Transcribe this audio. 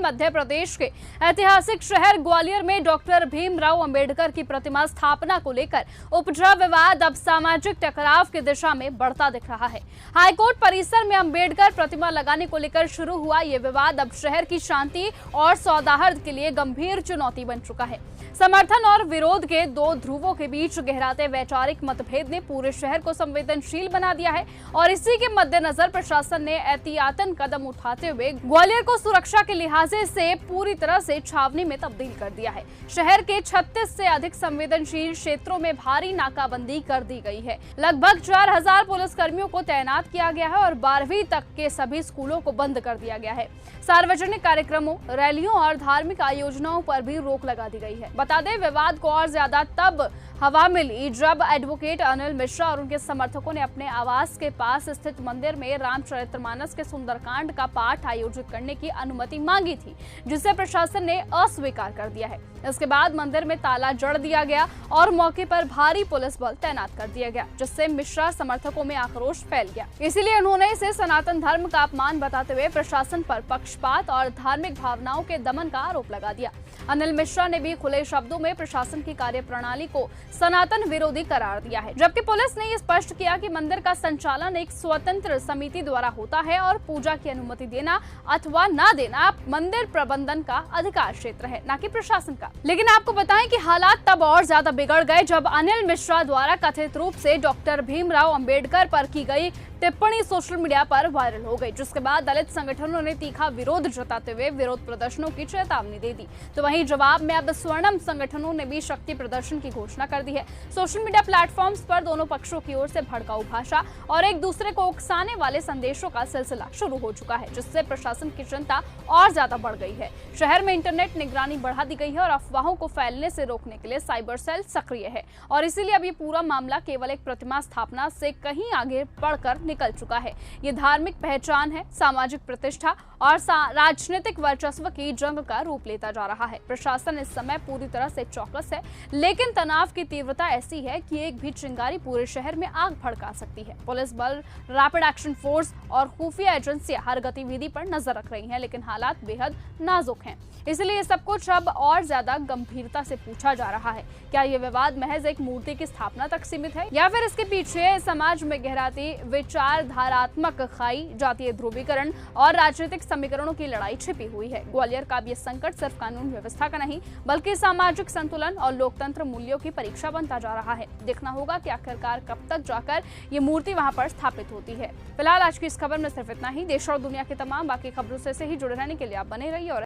मध्य प्रदेश के ऐतिहासिक शहर ग्वालियर में डॉक्टर भीमराव अंबेडकर की प्रतिमा स्थापना को लेकर उपजा विवाद अब सामाजिक टकराव की दिशा में बढ़ता दिख रहा है। हाईकोर्ट परिसर में अंबेडकर प्रतिमा लगाने को लेकर शुरू हुआ ये विवाद अब शहर की शांति और सौहार्द के लिए गंभीर चुनौती बन चुका है। समर्थन और विरोध के दो ध्रुवों के बीच गहराते वैचारिक मतभेद ने पूरे शहर को संवेदनशील बना दिया है और इसी के मद्देनजर प्रशासन ने एहतियातन कदम उठाते हुए ग्वालियर को सुरक्षा के लिहाज से पूरी तरह से छावनी में तब्दील कर दिया है। शहर के 36 से अधिक संवेदनशील क्षेत्रों में भारी नाकाबंदी कर दी गई है। लगभग 4000 पुलिसकर्मियों को तैनात किया गया है और 12वीं तक के सभी स्कूलों को बंद कर दिया गया है। सार्वजनिक कार्यक्रमों, रैलियों और धार्मिक आयोजनाओं पर भी रोक लगा दी गई है। बता दें, विवाद को और ज्यादा तब हवा मिली जब एडवोकेट अनिल मिश्रा और उनके समर्थकों ने अपने आवास के पास स्थित मंदिर में रामचरितमानस के सुंदरकांड का पाठ आयोजित करने की अनुमति मांगी थी, जिसे प्रशासन ने अस्वीकार कर दिया है। इसके बाद मंदिर में ताला जड़ दिया गया और मौके पर भारी पुलिस बल तैनात कर दिया गया, जिससे मिश्रा समर्थकों में आक्रोश फैल गया। इसीलिए उन्होंने इसे सनातन धर्म का अपमान बताते हुए प्रशासन पर पक्षपात और धार्मिक भावनाओं के दमन का आरोप लगा दिया। अनिल मिश्रा ने भी खुले शब्दों में प्रशासन की कार्यप्रणाली को सनातन विरोधी करार दिया है, जबकि पुलिस ने स्पष्ट किया कि मंदिर का संचालन एक स्वतंत्र समिति द्वारा होता है और पूजा की अनुमति देना अथवा न देना मंदिर प्रबंधन का अधिकार क्षेत्र है, न कि प्रशासन का। लेकिन आपको बताएं कि हालात तब और ज्यादा बिगड़ गए जब अनिल मिश्रा द्वारा कथित रूप से डॉक्टर भीमराव अंबेडकर पर की गई टिप्पणी सोशल मीडिया पर वायरल हो गई, जिसके बाद दलित संगठनों ने तीखा विरोध जताते हुए विरोध प्रदर्शनों की चेतावनी दे दी। तो वहीं जवाब में अब स्वर्णम संगठनों ने भी शक्ति प्रदर्शन की घोषणा कर दी है। सोशल मीडिया प्लेटफॉर्म्स पर दोनों पक्षों की ओर से भड़काऊ भाषा और एक दूसरे को उकसाने वाले संदेशों का सिलसिला शुरू हो चुका है, जिससे प्रशासन की चिंता और ज्यादा बढ़ गई है। शहर में इंटरनेट निगरानी बढ़ा दी गई है और अफवाहों को फैलने से रोकने के लिए साइबर सेल सक्रिय है और इसीलिए अब ये पूरा मामला केवल एक प्रतिमा स्थापना से कहीं आगे बढ़कर निकल चुका है। ये धार्मिक पहचान है, सामाजिक प्रतिष्ठा और राजनीतिक वर्चस्व की जंग का रूप लेता जा रहा है। प्रशासन इस समय पूरी तरह से चौकस है, लेकिन तनाव की तीव्रता ऐसी है कि एक भी चिंगारी पूरे शहर में आग भड़का सकती है। पुलिस बल, रैपिड एक्शन फोर्स और खुफिया एजेंसियां हर गतिविधि पर नजर रख रही हैं, लेकिन हालात बेहद नाजुक हैं। इसलिए ये सब कुछ अब और ज्यादा गंभीरता से पूछा जा रहा है, क्या ये विवाद महज एक मूर्ति की स्थापना तक सीमित है या फिर इसके पीछे समाज में गहराती विचारधारात्मक खाई, जातीय ध्रुवीकरण और राजनीतिक समीकरणों की लड़ाई छिपी हुई है। ग्वालियर का अब ये संकट सिर्फ कानून व्यवस्था का नहीं, बल्कि सामाजिक संतुलन और लोकतंत्र मूल्यों की परीक्षा बनता जा रहा है। देखना होगा कि आखिरकार कब तक जाकर ये मूर्ति वहां पर स्थापित होती है। फिलहाल आज की इस खबर में सिर्फ इतना ही। देश और दुनिया की तमाम बाकी खबरों से ही जुड़े रहने के लिए आप बने रहिए और